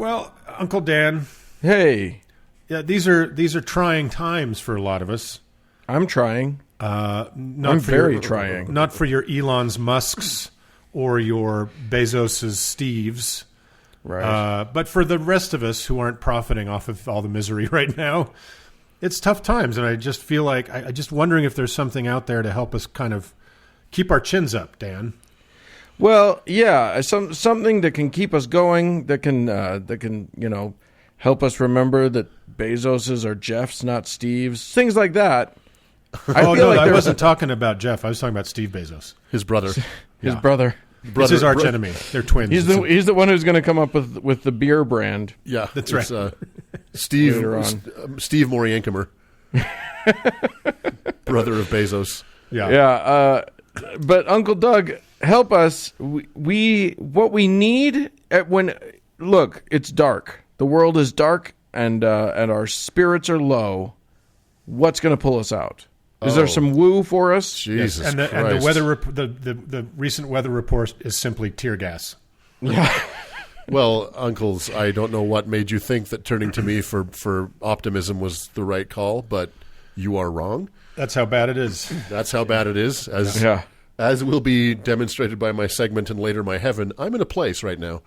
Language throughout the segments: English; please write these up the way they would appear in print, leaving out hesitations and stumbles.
Well, Uncle Dan, Hey, yeah, these are trying times for a lot of us. I'm trying. Not I'm for very your, trying. Not for your Elon's Musks or your Bezos's Steves, Right. but for the rest of us who aren't profiting off of all the misery right now. It's tough times, and I just feel like I just wondering if there's something out there to help us kind of keep our chins up, Dan. Well, yeah, something that can keep us going, that can help us remember that Bezos's are Jeff's, not Steve's, things like that. I I wasn't talking about Jeff. I was talking about Steve Bezos. His brother. His brother. It's his arch enemy. They're twins. He's the one who's going to come up with the beer brand. Yeah, that's right. Steve Moriankamer, brother of Bezos. Yeah. But Uncle Doug, help us. What we need look, it's dark. The world is dark, and our spirits are low. What's going to pull us out? Is there some woo for us? Jesus Christ. And the weather the recent weather report is simply tear gas. Yeah. Well, uncles, I don't know what made you think that turning to me for optimism was the right call, but you are wrong. That's how bad it is. That's how bad it is. As will be demonstrated by my segment and later my heaven, I'm in a place right now.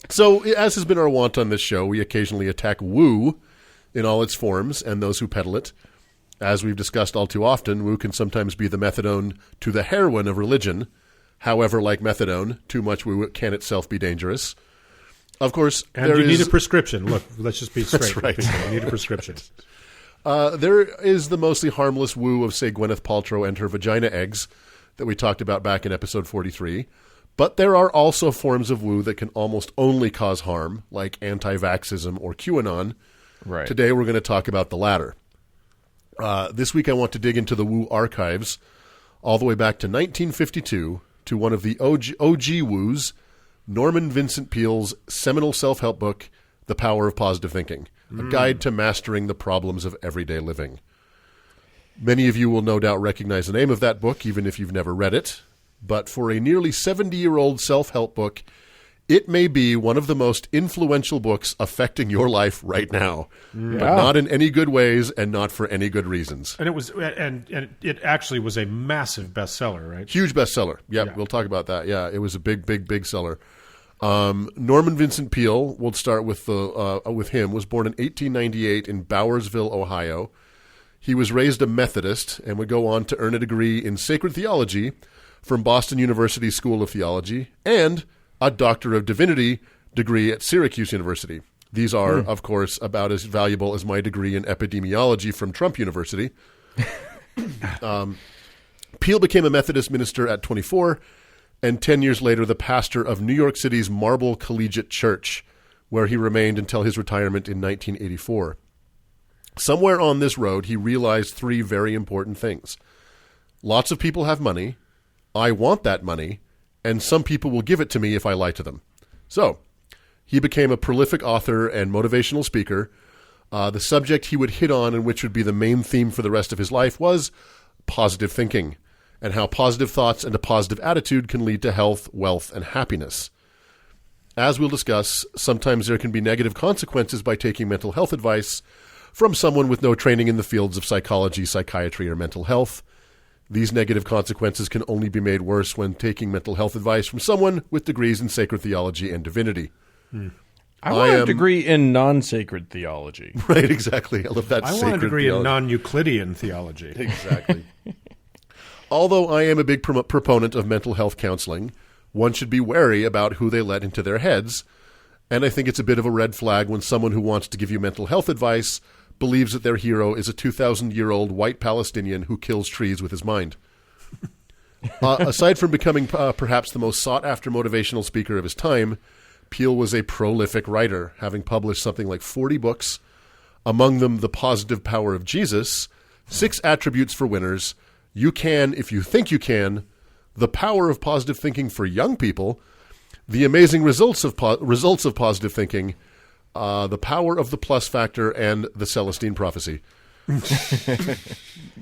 So, as has been our wont on this show, we occasionally attack woo in all its forms and those who peddle it. As we've discussed all too often, woo can sometimes be the methadone to the heroin of religion. However, like methadone, too much woo can itself be dangerous. Of course, and you need a prescription. Look, let's just be straight. That's right. You need a prescription. There is the mostly harmless woo of, say, Gwyneth Paltrow and her vagina eggs that we talked about back in episode 43. But there are also forms of woo that can almost only cause harm, like anti-vaxxism or QAnon. Right. Today we're going to talk about the latter. This week I want to dig into the woo archives all the way back to 1952 to one of the OG woos, Norman Vincent Peale's seminal self-help book, The Power of Positive Thinking, a guide to mastering the problems of everyday living. Many of you will no doubt recognize the name of that book, even if you've never read it. But for a nearly 70-year-old self-help book, it may be one of the most influential books affecting your life right now, but not in any good ways and not for any good reasons. And it was, and it actually was a massive bestseller, right? Huge bestseller. Yep, we'll talk about that. Yeah, it was a big seller. Norman Vincent Peale, we'll start with him, was born in 1898 in Bowersville, Ohio. He was raised a Methodist and would go on to earn a degree in sacred theology from Boston University School of Theology and a Doctor of Divinity degree at Syracuse University. These are, of course, about as valuable as my degree in epidemiology from Trump University. Peale became a Methodist minister at 24, and 10 years later the pastor of New York City's Marble Collegiate Church, where he remained until his retirement in 1984. Somewhere on this road, he realized three very important things. Lots of people have money. I want that money. And some people will give it to me if I lie to them. So, he became a prolific author and motivational speaker. The subject he would hit on, and which would be the main theme for the rest of his life, was positive thinking, and how positive thoughts and a positive attitude can lead to health, wealth, and happiness. As we'll discuss, sometimes there can be negative consequences by taking mental health advice from someone with no training in the fields of psychology, psychiatry, or mental health. These negative consequences can only be made worse when taking mental health advice from someone with degrees in sacred theology and divinity. I want a degree in non-sacred theology. Right, exactly. I love that. I want a degree in non-Euclidean theology. Exactly. Although I am a big proponent of mental health counseling, one should be wary about who they let into their heads, and I think it's a bit of a red flag when someone who wants to give you mental health advice believes that their hero is a 2,000-year-old white Palestinian who kills trees with his mind. Aside from becoming perhaps the most sought-after motivational speaker of his time, Peale was a prolific writer, having published something like 40 books, among them The Positive Power of Jesus, 6 Attributes for Winners, You Can If You Think You Can, The Power of Positive Thinking for Young People, The Amazing Results of Positive Thinking, The Power of the Plus Factor, and The Celestine Prophecy.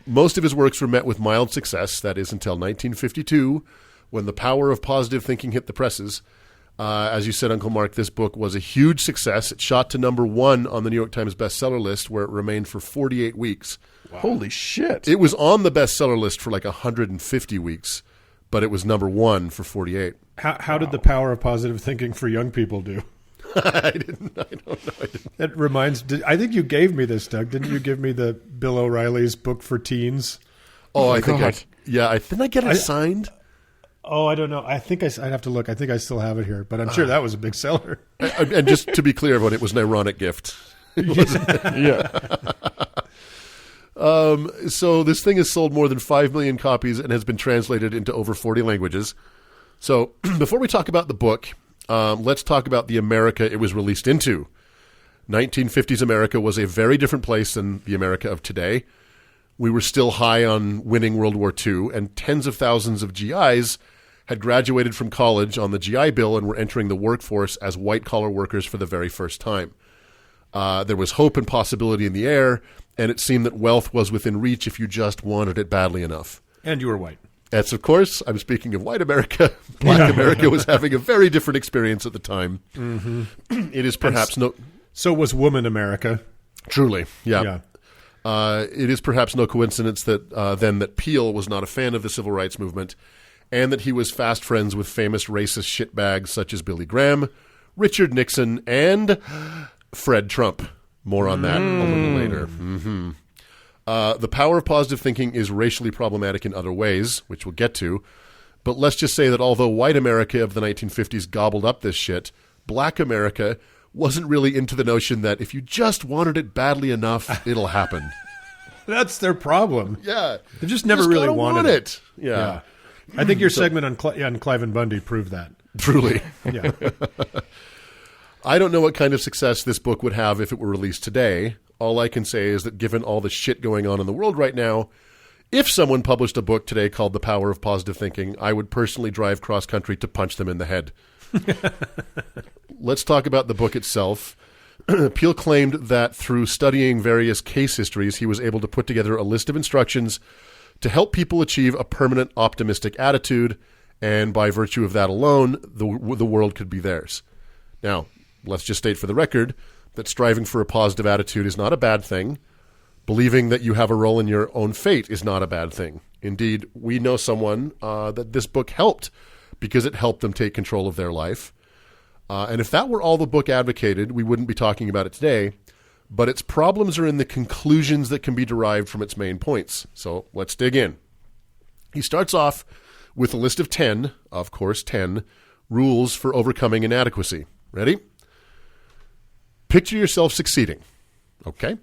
Most of his works were met with mild success, that is until 1952, when The Power of Positive Thinking hit the presses. As you said, Uncle Mark, this book was a huge success. It shot to number 1 on the New York Times bestseller list, where it remained for 48 weeks. Wow. Holy shit. It was on the bestseller list for like 150 weeks, but it was number 1 for 48. How did The Power of Positive Thinking for Young People do? I don't know. It reminds. I think you gave me this, Doug. Didn't you give me the Bill O'Reilly's book for teens? Oh, I think didn't I get it signed? Oh, I don't know. I think I'd have to look. I think I still have it here, but I'm sure that was a big seller. And just to be clear, everyone, it was an ironic gift. It wasn't. Yeah. So this thing has sold more than 5 million copies and has been translated into over 40 languages. So before we talk about the book, let's talk about the America it was released into. 1950s America was a very different place than the America of today. We were still high on winning World War II, and tens of thousands of GIs had graduated from college on the GI Bill and were entering the workforce as white-collar workers for the very first time. There was hope and possibility in the air, and it seemed that wealth was within reach if you just wanted it badly enough. And you were white. That's, of course, I'm speaking of white America. Black America was having a very different experience at the time. Mm-hmm. It is perhaps So was woman America. Truly, yeah. It is perhaps no coincidence that then that Peale was not a fan of the civil rights movement, and that he was fast friends with famous racist shitbags such as Billy Graham, Richard Nixon, and Fred Trump. More on that a little later. Mm-hmm. The Power of Positive Thinking is racially problematic in other ways, which we'll get to. But let's just say that although white America of the 1950s gobbled up this shit, black America wasn't really into the notion that if you just wanted it badly enough, it'll happen. That's their problem. Yeah. They just never really wanted it. Yeah. I think your segment on Clive and Bundy proved that. Truly. Yeah. I don't know what kind of success this book would have if it were released today. All I can say is that given all the shit going on in the world right now, if someone published a book today called The Power of Positive Thinking, I would personally drive cross-country to punch them in the head. Let's talk about the book itself. Peale claimed that through studying various case histories, he was able to put together a list of instructions to help people achieve a permanent optimistic attitude, and by virtue of that alone, the world could be theirs. Now, let's just state for the record that striving for a positive attitude is not a bad thing. Believing that you have a role in your own fate is not a bad thing. Indeed, we know someone that this book helped because it helped them take control of their life. And if that were all the book advocated, we wouldn't be talking about it today. But its problems are in the conclusions that can be derived from its main points. So let's dig in. He starts off with a list of 10, of course 10, rules for overcoming inadequacy. Ready? Picture yourself succeeding. Okay.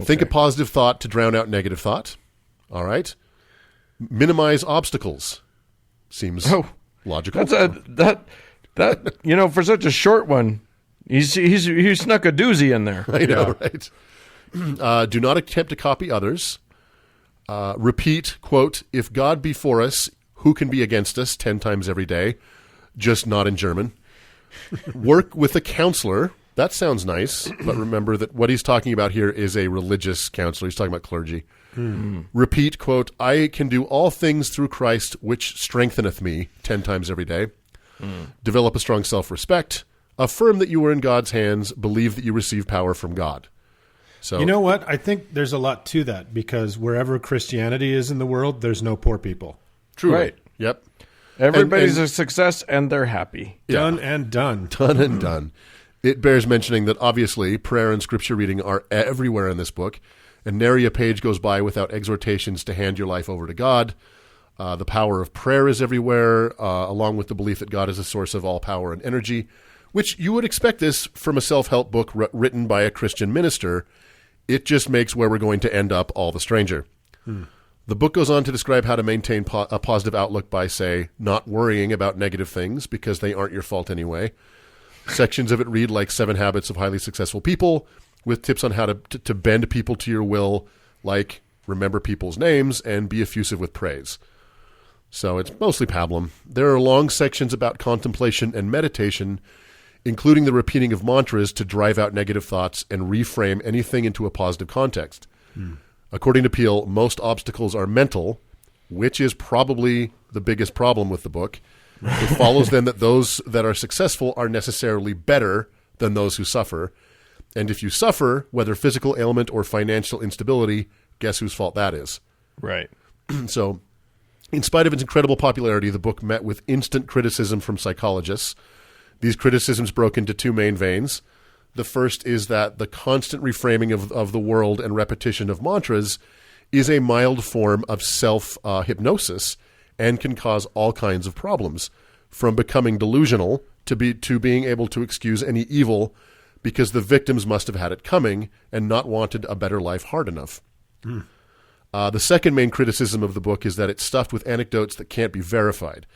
Think a positive thought to drown out negative thought. All right. Minimize obstacles. Seems logical. That for such a short one, he snuck a doozy in there. I know, right? Do not attempt to copy others. Repeat, quote, "If God be for us, who can be against us?" 10 times every day, just not in German. Work with a counselor. That sounds nice, but remember that what he's talking about here is a religious counselor. He's talking about clergy. Repeat, quote, "I can do all things through Christ, which strengtheneth me," 10 times every day. Develop a strong self-respect. Affirm that you are in God's hands. Believe that you receive power from God. So, you know what? I think there's a lot to that, because wherever Christianity is in the world, there's no poor people. Truly. Right. Yep. Everybody's a success, and they're happy. Done and done. Done and done. It bears mentioning that obviously prayer and scripture reading are everywhere in this book, and nary a page goes by without exhortations to hand your life over to God. The power of prayer is everywhere, along with the belief that God is the source of all power and energy, which you would expect this from a self-help book written by a Christian minister. It just makes where we're going to end up all the stranger. The book goes on to describe how to maintain a positive outlook by, say, not worrying about negative things because they aren't your fault anyway. Sections of it read like 7 Habits of Highly Successful People, with tips on how to bend people to your will, like remember people's names and be effusive with praise. So it's mostly pablum. There are long sections about contemplation and meditation, including the repeating of mantras to drive out negative thoughts and reframe anything into a positive context. According to Peale, most obstacles are mental, which is probably the biggest problem with the book. It follows then that those that are successful are necessarily better than those who suffer. And if you suffer, whether physical ailment or financial instability, guess whose fault that is? Right. So, in spite of its incredible popularity, the book met with instant criticism from psychologists. These criticisms broke into two main veins. The first is that the constant reframing of the world and repetition of mantras is a mild form of self-hypnosis and can cause all kinds of problems, from becoming delusional to being able to excuse any evil because the victims must have had it coming and not wanted a better life hard enough. The second main criticism of the book is that it's stuffed with anecdotes that can't be verified.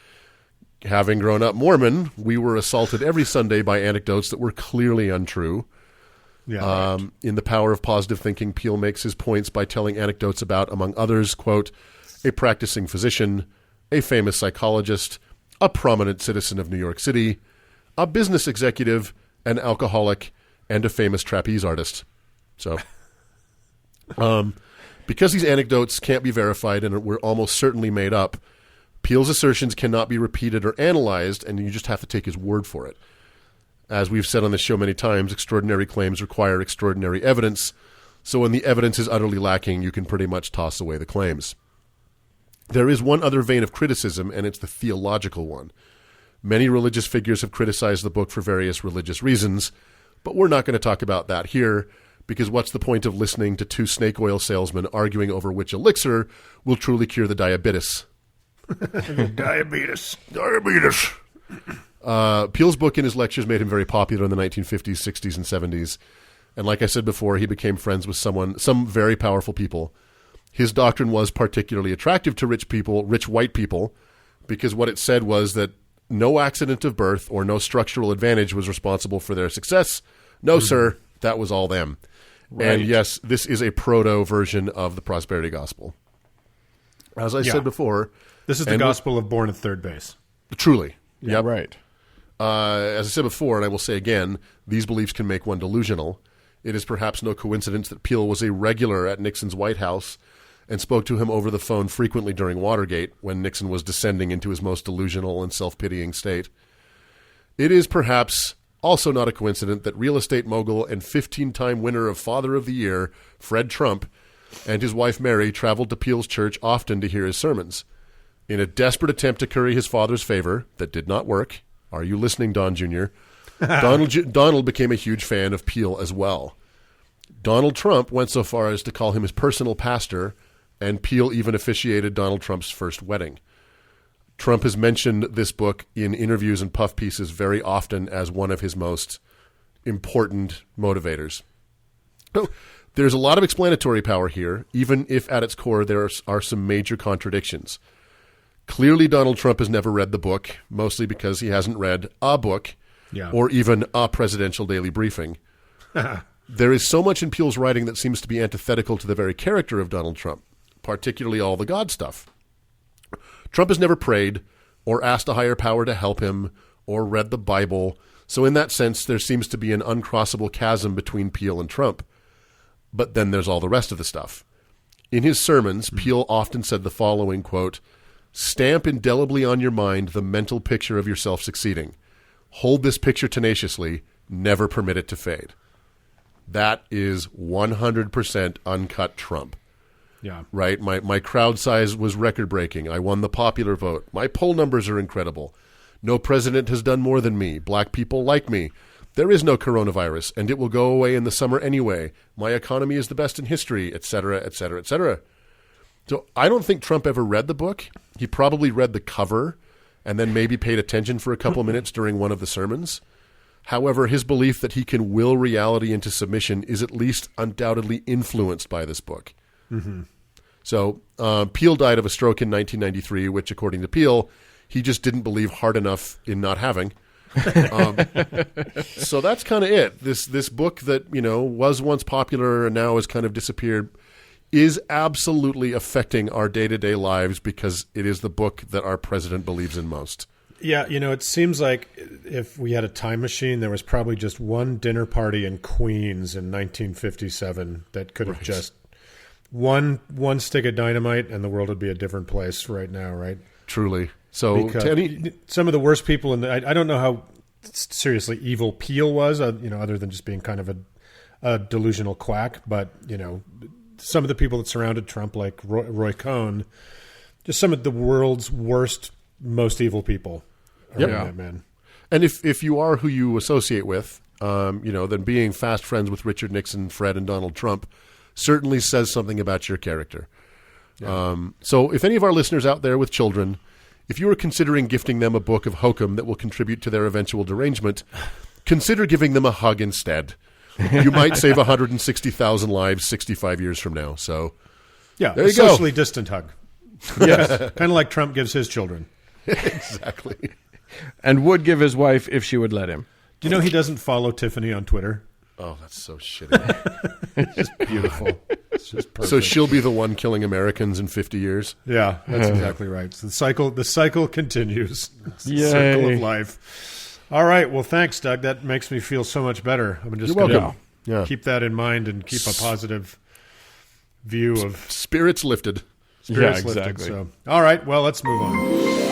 Having grown up Mormon, we were assaulted every Sunday by anecdotes that were clearly untrue. Yeah, right. In The Power of Positive Thinking, Peale makes his points by telling anecdotes about, among others, quote, a practicing physician, a famous psychologist, a prominent citizen of New York City, a business executive, an alcoholic, and a famous trapeze artist. So, because these anecdotes can't be verified and were almost certainly made up, Peale's assertions cannot be repeated or analyzed, and you just have to take his word for it. As we've said on this show many times, extraordinary claims require extraordinary evidence, so when the evidence is utterly lacking, you can pretty much toss away the claims. There is one other vein of criticism, and it's the theological one. Many religious figures have criticized the book for various religious reasons, but we're not going to talk about that here, because what's the point of listening to two snake oil salesmen arguing over which elixir will truly cure the diabetes? Diabetes. Peale's book and his lectures made him very popular in the 1950s, 60s, and 70s. And like I said before, he became friends with some very powerful people. His doctrine was particularly attractive to rich white people, because what it said was that no accident of birth or no structural advantage was responsible for their success. No, sir, that was all them. Right. And yes, this is a proto version of the prosperity gospel. As I said before, this is the gospel of born at third base. Truly. Yeah, yep. right. As I said before, and I will say again, these beliefs can make one delusional. It is perhaps no coincidence that Peale was a regular at Nixon's White House and spoke to him over the phone frequently during Watergate, when Nixon was descending into his most delusional and self-pitying state. It is perhaps also not a coincidence that real estate mogul and 15-time winner of Father of the Year, Fred Trump, and his wife Mary traveled to Peale's church often to hear his sermons. In a desperate attempt to curry his father's favor that did not work, are you listening, Don Jr., Donald became a huge fan of Peale as well. Donald Trump went so far as to call him his personal pastor, and Peale even officiated Donald Trump's first wedding. Trump has mentioned this book in interviews and puff pieces very often as one of his most important motivators. So, there's a lot of explanatory power here, even if at its core there are some major contradictions. Clearly, Donald Trump has never read the book, mostly because he hasn't read a book or even a presidential daily briefing. There is so much in Peale's writing that seems to be antithetical to the very character of Donald Trump, particularly all the God stuff. Trump has never prayed or asked a higher power to help him or read the Bible, so in that sense there seems to be an uncrossable chasm between Peale and Trump. But then there's all the rest of the stuff. In his sermons, Peale often said the following, quote, "Stamp indelibly on your mind the mental picture of yourself succeeding. Hold this picture tenaciously, never permit it to fade." That is 100% uncut Trump. Yeah. Right? My crowd size was record-breaking. I won the popular vote. My poll numbers are incredible. No president has done more than me. Black people like me. There is no coronavirus, and it will go away in the summer anyway. My economy is the best in history, etc., etc., etc. So I don't think Trump ever read the book. He probably read the cover and then maybe paid attention for a couple minutes during one of the sermons. However, his belief that he can will reality into submission is at least undoubtedly influenced by this book. Mm-hmm. So Peale died of a stroke in 1993, which, according to Peale, he just didn't believe hard enough in not having. So that's kind of it. This book that, was once popular and now has kind of disappeared is absolutely affecting our day-to-day lives because it is the book that our president believes in most. Yeah, it seems like if we had a time machine, there was probably just one dinner party in Queens in 1957 that could have just one stick of dynamite and the world would be a different place right now, right? Truly. So Because some of the worst people in the, I don't know how seriously evil Peel was, other than just being kind of a delusional quack. But, some of the people that surrounded Trump, like Roy Cohn, just some of the world's worst, most evil people around that man. And if you are who you associate with, then being fast friends with Richard Nixon, Fred, and Donald Trump certainly says something about your character. Yeah. So if any of our listeners out there with children, if you are considering gifting them a book of hokum that will contribute to their eventual derangement, consider giving them a hug instead. You might save 160,000 lives 65 years from now. So, yeah, there you go. Socially distant hug. Yes, kind of like Trump gives his children. Exactly. And would give his wife if she would let him. Do you know he doesn't follow Tiffany on Twitter? Oh, that's so shitty. It's just beautiful. It's just perfect. So she'll be the one killing Americans in 50 years? Yeah, that's exactly right. So the cycle continues. It's the Yay. circle of life. All right. Well, thanks, Doug. That makes me feel so much better. I'm just going to keep that in mind and keep a positive view of spirits lifted. Spirits lifted. So, all right. Well, let's move on.